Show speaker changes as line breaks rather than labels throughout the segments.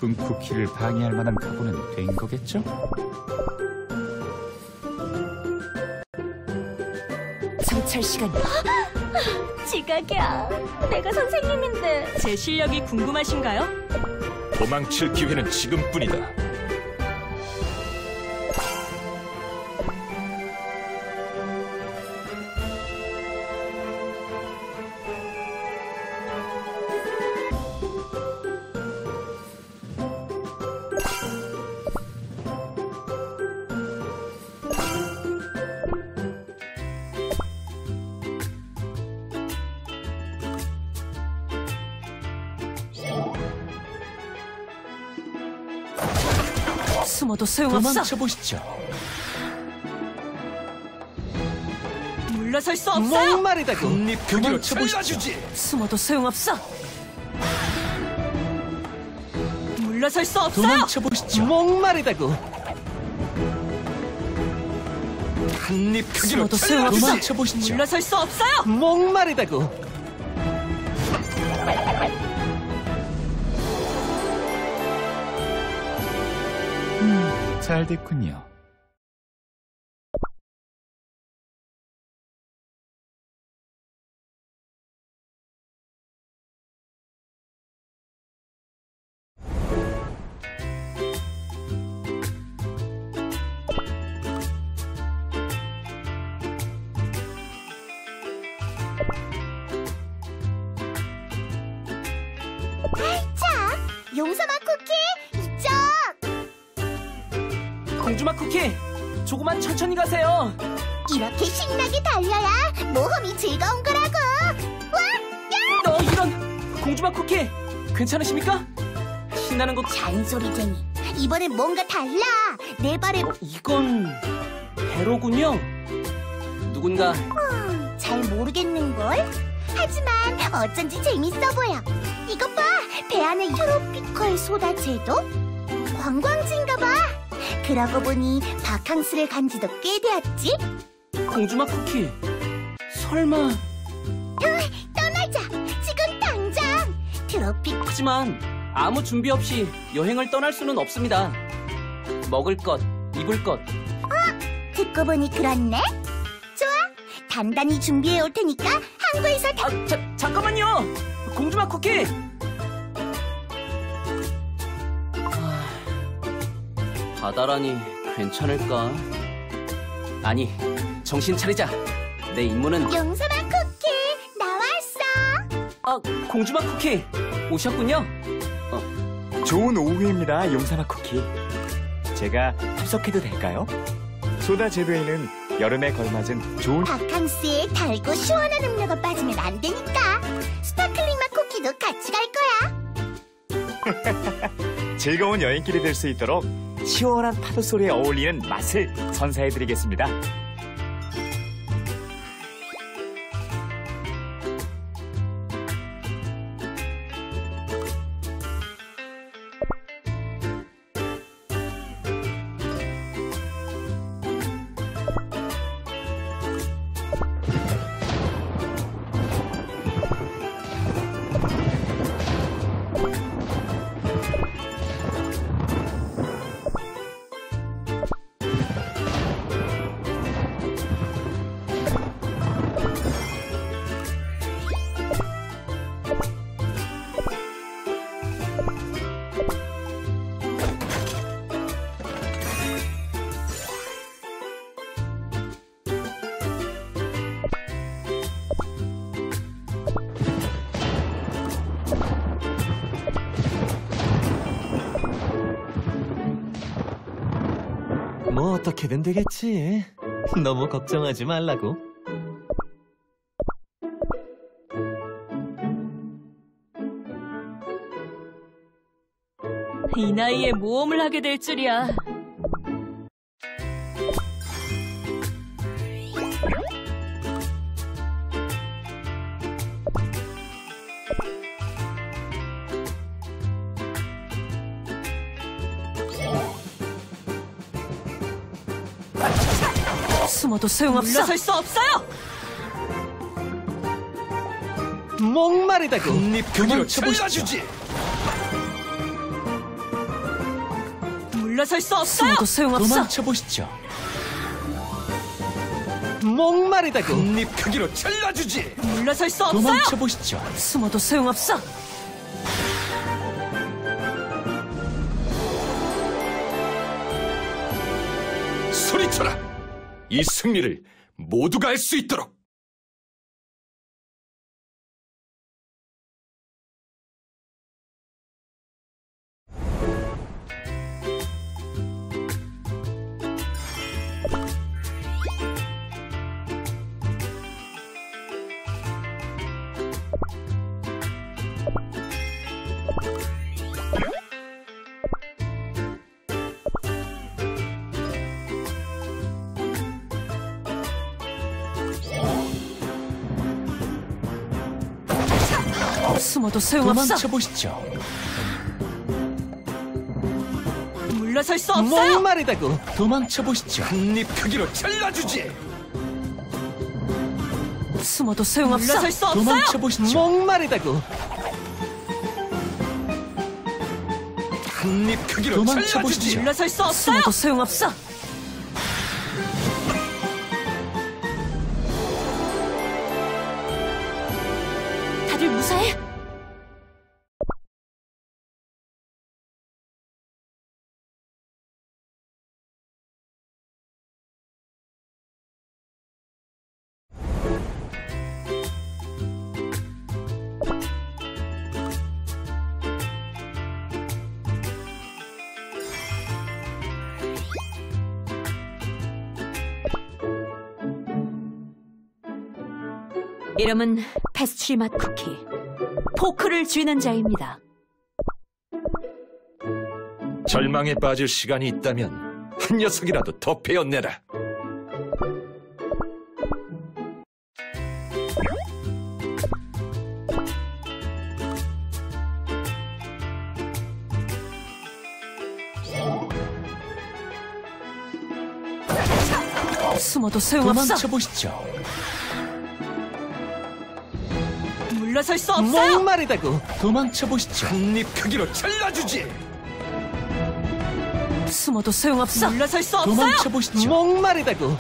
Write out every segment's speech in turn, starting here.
나쁜 쿠키를 방해할 만한 각오는 된 거겠죠?
정찰 시간이야.
지각이야. 내가 선생님인데.
제 실력이 궁금하신가요?
도망칠 기회는 지금뿐이다.
숨어도 소용없어.
도망쳐보시죠.
물러설 수 없어요.
목마르다고.
국립교기로 잘라주지.
숨어도 소용없어. 물러설 수 없어요.
도망쳐보시죠.
목마르다고.
국립교기로
숨어도 소용없어.
도망쳐보시죠.
물러설 수 없어요.
목마르다고.
잘 됐군요.
자, 용서마 쿠키 이쪽.
공주맛 쿠키, 조금만 천천히 가세요.
이렇게 신나게 달려야 모험이 즐거운 거라고. 와, 야!
이런 공주맛 쿠키, 괜찮으십니까? 신나는 거.
잔소리쟁이. 이번엔 뭔가 달라. 내 발에
이건 배로군요. 누군가
잘 모르겠는걸. 하지만 어쩐지 재밌어 보여. 이것 봐, 배 안에 트로피컬 소다 제도? 관광지인가 봐. 그러고 보니 바캉스를 간 지도 꽤 되었지?
공주맛 쿠키, 설마.
떠나자, 지금 당장. 트로피.
하지만 아무 준비 없이 여행을 떠날 수는 없습니다. 먹을 것, 입을 것.
듣고 보니 그렇네. 좋아, 단단히 준비해 올 테니까 항구에서
잠깐만요. 공주맛 쿠키. 바다라니 괜찮을까? 아니, 정신 차리자. 내 임무는.
용서마 쿠키 나왔어.
공주맛 쿠키. 오셨군요.
좋은 오후입니다, 용사마 쿠키. 제가 합석해도 될까요? 소다 재료에는 여름에 걸맞은 좋은
바캉스에 달고 시원한 음료가 빠지면 안 되니까 스파클링 맛 쿠키도 같이 갈 거야.
즐거운 여행길이 될 수 있도록 시원한 파도 소리에 어울리는 맛을 선사해드리겠습니다.
뭐 어떻게든 되겠지. 너무 걱정하지 말라고.
이 나이에 모험을 하게 될 줄이야. 숨어도 소용없어. 물러설 수 없어요.
목마르다고.
한입 크기로 잘라주지.
물러설 수 없어요. 숨어도 소용없어.
도망쳐보시죠. 목마르다고.
한입 크기로 잘라주지.
물러설 수 없어요.
도망쳐보시죠.
숨어도 소용없어.
소리쳐라. 이 승리를 모두가 알 수 있도록.
숨어도 소용없어.
도망쳐보시죠.
물러설 수 없어요.
목마르다고. 도망쳐보시죠.
한입 크기로 잘라주지.
숨어도 소용없어. 물러설 수 없어요.
도망쳐보시죠. 목마르다고.
한입 크기로
도망쳐보시죠.
잘라주지.
물러설 수 없어요. 숨어도 소용없어. 다들 무사해? 이름은 패스트리 맛 쿠키. 포크를 쥐는 자입니다.
절망에 빠질 시간이 있다면 한 녀석이라도 더 베어내라.
숨어도 소용없어.
도망쳐보시죠.
물러설 수 없어요.
목마르다고. 도망쳐보시죠.
한입 크기로 잘라주지.
숨어도 소용없어. 물러설 수 없어요.
도망쳐보시죠. 목마르다고.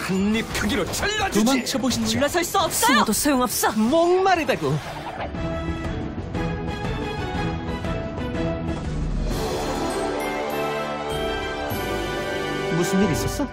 한입 크기로 잘라주지.
도망쳐보시죠.
물러설 수 없어요. 숨어도 소용없어.
목마르다고. 무슨 일 있었어?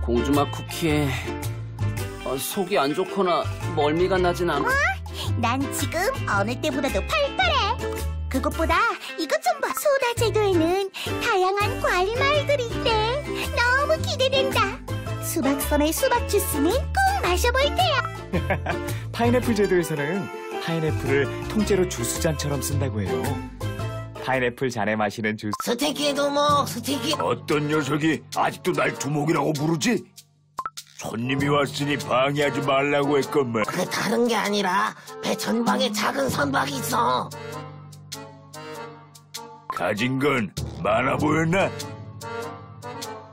공주맛 쿠키에 속이 안 좋거나 멀미가 나진 않아.
난 지금 어느 때보다도 팔팔해. 그것보다 이것 좀 봐. 소다 제도에는 다양한 과일 마을들이 있대. 너무 기대된다. 수박섬의 수박 주스는 꼭 마셔볼 테야.
파인애플 제도에서는 파인애플을 통째로 주스잔처럼 쓴다고 해요. 파인애플 잔에 마시는 주스.
스티키 두목, 스티키.
어떤 녀석이 아직도 날 두목이라고 부르지? 손님이 왔으니 방해하지 말라고 했건만.
그 다른 게 아니라 배 전방에 작은 선박이 있어.
가진 건 많아 보였나?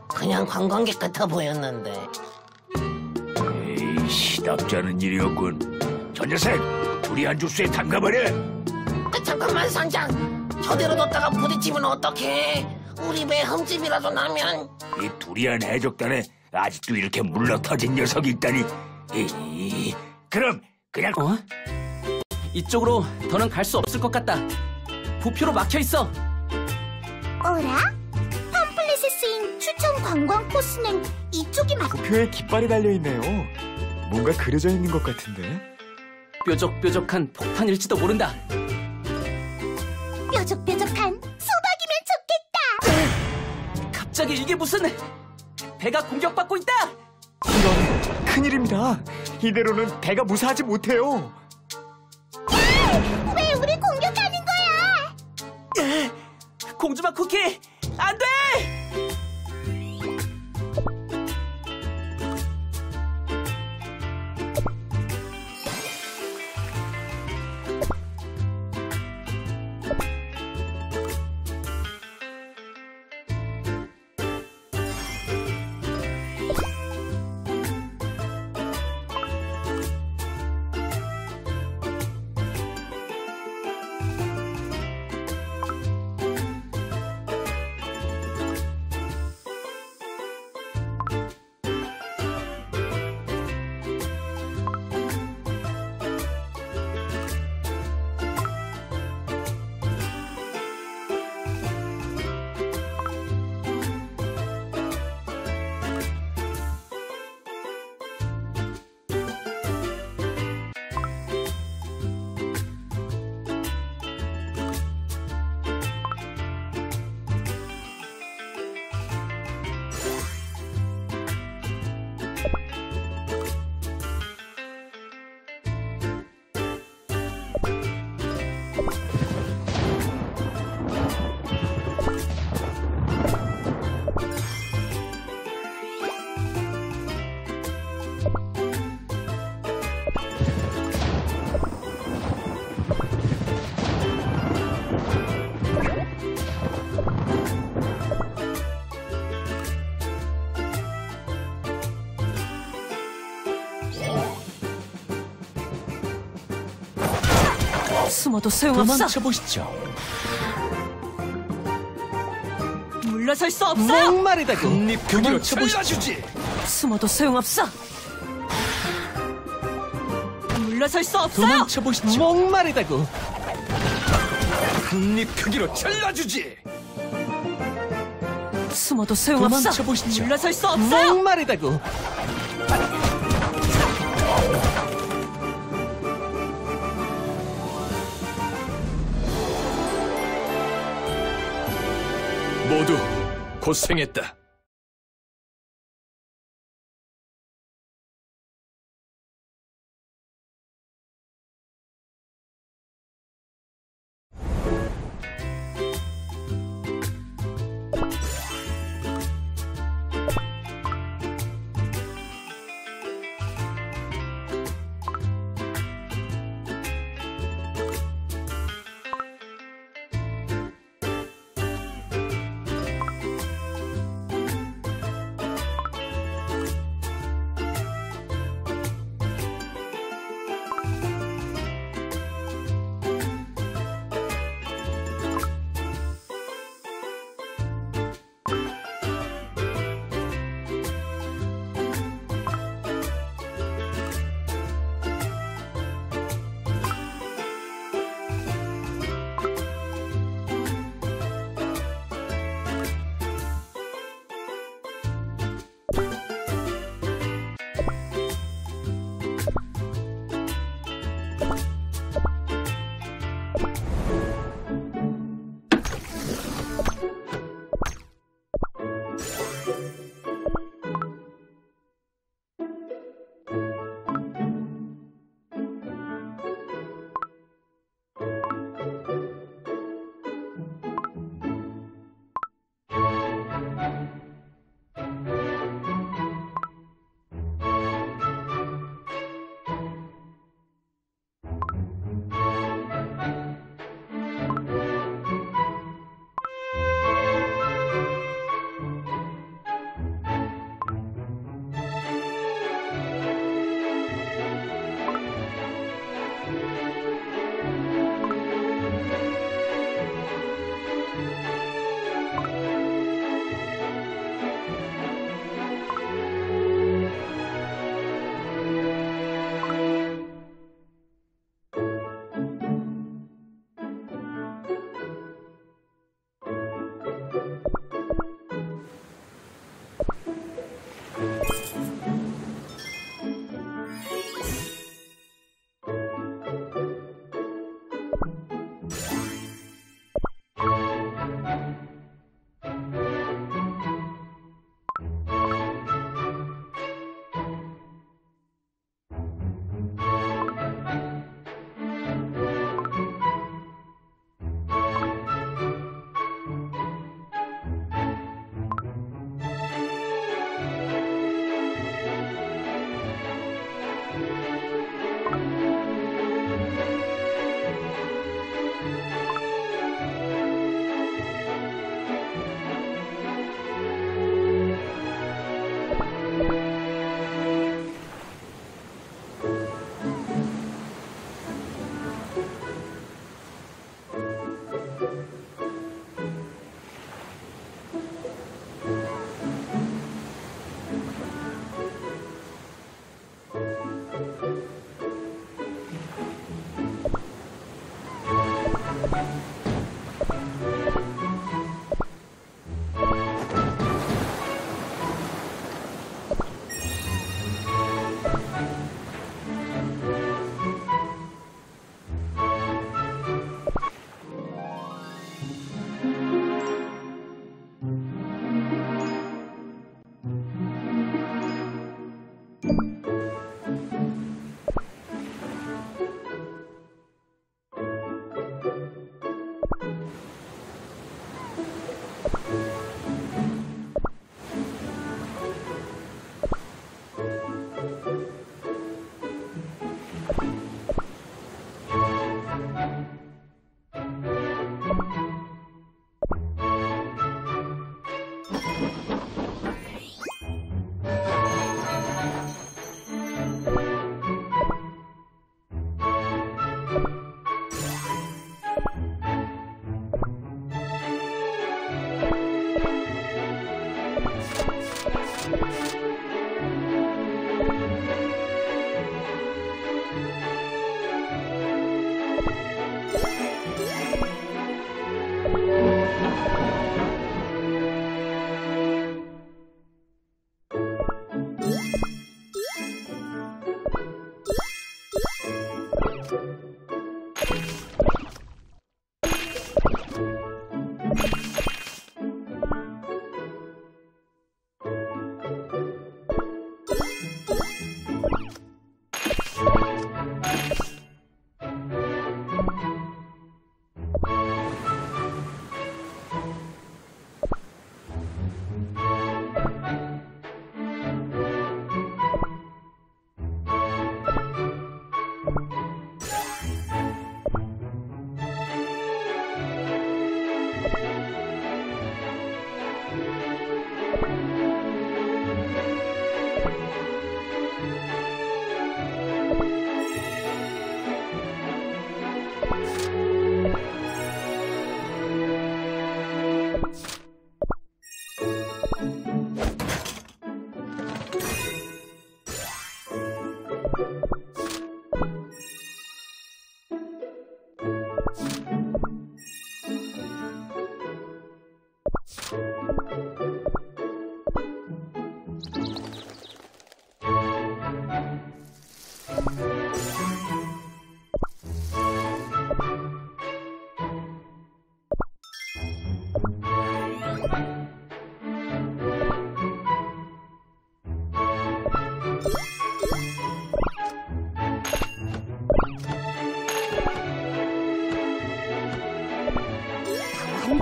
그냥 관광객 같아 보였는데.
에이, 시답잖은 일이었군. 저 녀석, 두리안 주스에 담가버려.
잠깐만 선장. 저대로 뒀다가 부딪히면 어떡해. 우리 배 흠집이라도 나면.
이 두리안 해적단에 아직도 이렇게 물러터진 녀석이 있다니. 에이, 그럼 그냥.
이쪽으로 더는 갈 수 없을 것 같다. 부표로 막혀 있어.
어라? 팜플렛에 쓰인 추천 관광 코스는 이쪽이
부표에 깃발이 달려있네요. 뭔가 그려져 있는 것 같은데.
뾰족뾰족한 폭탄일지도 모른다.
뾰족뾰족한 수박이면 좋겠다.
갑자기 이게 무슨... 배가 공격받고 있다!
이런 큰일입니다. 이대로는 배가 무사하지 못해요.
왜 우리 공격하는 거야?
공주맛 쿠키! 안 돼!
숨어도 소용없어.
도망쳐보시죠.
물러설 수 없어요.
목마르다고.
한입 크기로
도망쳐보시죠.
잘라주지.
숨어도 소용없어. 물러설 수 없어요.
도망쳐보시죠. 목마르다고.
한입 크기로 잘라주지.
숨어도 소용없어.
도망쳐보시죠.
물러설 수 없어요.
목마르다고.
모두 고생했다.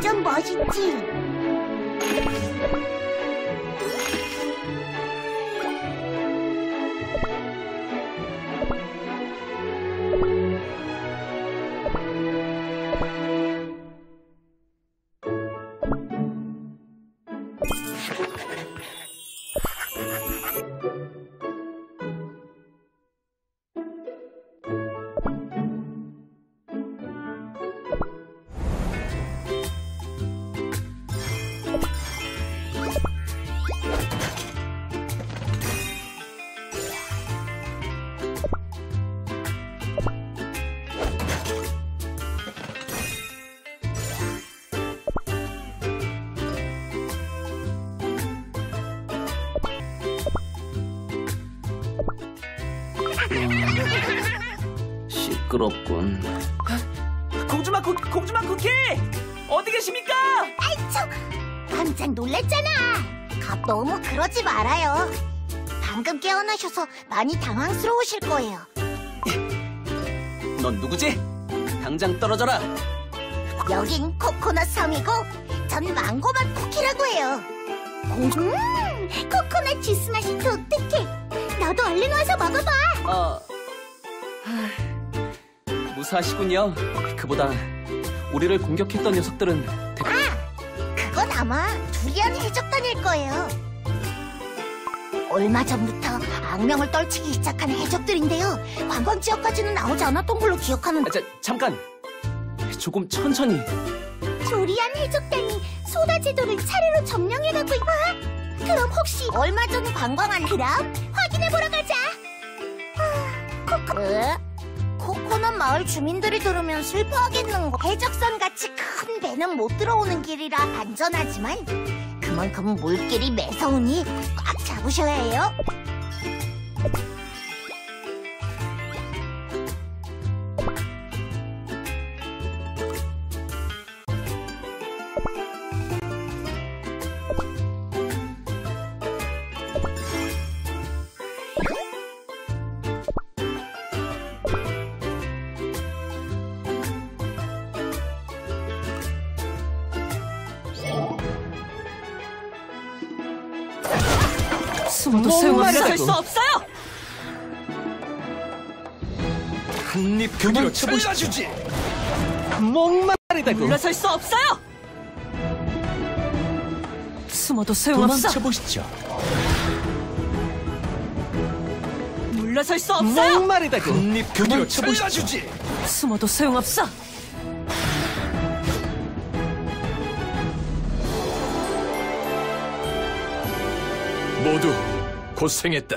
완전 멋있지?
시끄럽군.
공주마 쿠키! 어디 계십니까?
아이, 깜짝 놀랐잖아. 너무 그러지 말아요. 방금 깨어나셔서 많이 당황스러우실 거예요.
넌 누구지? 당장 떨어져라.
여긴 코코넛 섬이고 전 망고맛 쿠키라고 해요. 코코넛 주스 맛이 독특해. 너도 얼른 와서 먹어봐.
무사하시군요. 그보다 우리를 공격했던 녀석들은
그건 아마 두리안 해적단일 거예요. 얼마 전부터 악명을 떨치기 시작한 해적들인데요. 관광 지역까지는 나오지 않았던 걸로 기억하는데.
잠깐. 조금 천천히.
두리안 해적단이 소다 제도를 차례로 점령해가고 그럼 혹시 얼마 전 관광한 그럼 확인해보러 가자. 코코넛 마을 주민들이 들으면 슬퍼하겠는거. 해적선같이 큰 배는 못 들어오는 길이라 안전하지만 그만큼 물길이 매서우니 꽉 잡으셔야 해요.
숨어도 소용없을 수 없어요!
한입 그대로 잘라주지.
목마르다고.
물러설 수 없어요! 숨어도 소용없어!
도망쳐보시죠.
물러설 수 없어요!
목마르다고.
한입 그대로 잘라주지.
숨어도 소용없어!
모두 고생했다.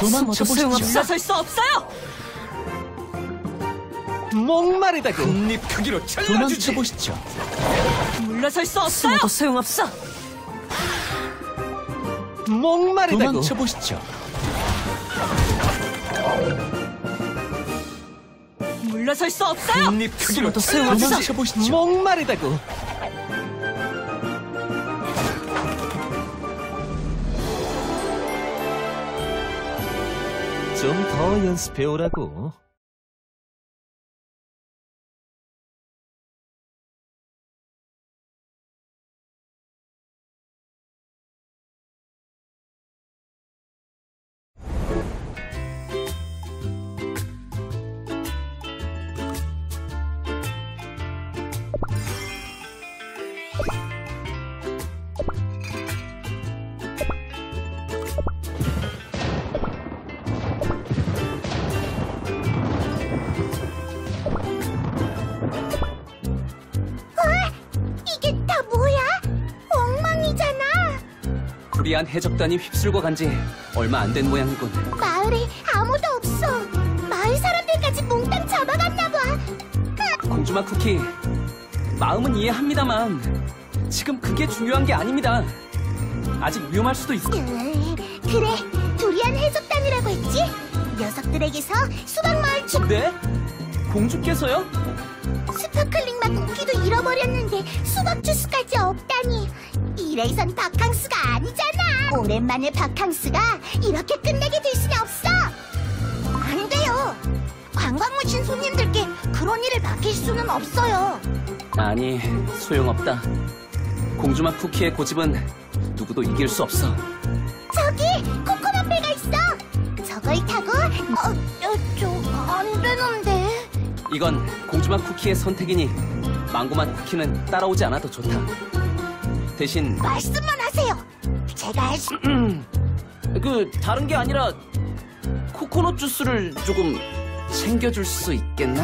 숨어도 소용없어. 물러설 수 없어요.
목마르다고.
한입 크기로 잘라주지.
도망쳐보시죠.
물러설 수 없어요. 숨어도 소용없어.
목마르다고.
도망쳐보시죠.
물러설 수 없어요.
한입 크기로
숨어도 소용없어.
도망쳐보시죠.
목마르다고. 좀 더 연습해오라고.
이게 다 뭐야? 엉망이잖아.
불의한 해적단이 휩쓸고 간 지 얼마 안 된 모양이군.
마을에 아무도 없어. 마을 사람들까지 몽땅 잡아갔나 봐.
공주마 쿠키, 마음은 이해합니다만 지금 그게 중요한 게 아닙니다. 아직 위험할 수도 있어.
그래, 두리안 해적단이라고 했지? 녀석들에게서 수박마을
네? 공주께서요?
스파클링 맛 쿠키도 잃어버렸는데 수박 주스까지 없다니. 이래선 바캉스가 아니잖아. 오랜만에 바캉스가 이렇게 끝내게 될 수는 없어. 안 돼요. 관광 오신 손님들께 그런 일을 맡길 수는 없어요.
아니, 소용없다. 공주마 쿠키의 고집은 누구도 이길 수 없어.
저기 코코넛 배가 있어. 저걸 타고 안 되는데.
이건 공주마 쿠키의 선택이니 망고맛 쿠키는 따라오지 않아도 좋다. 대신
말씀만 하세요. 제가 할 수...
다른 게 아니라 코코넛 주스를 조금 챙겨줄 수 있겠나?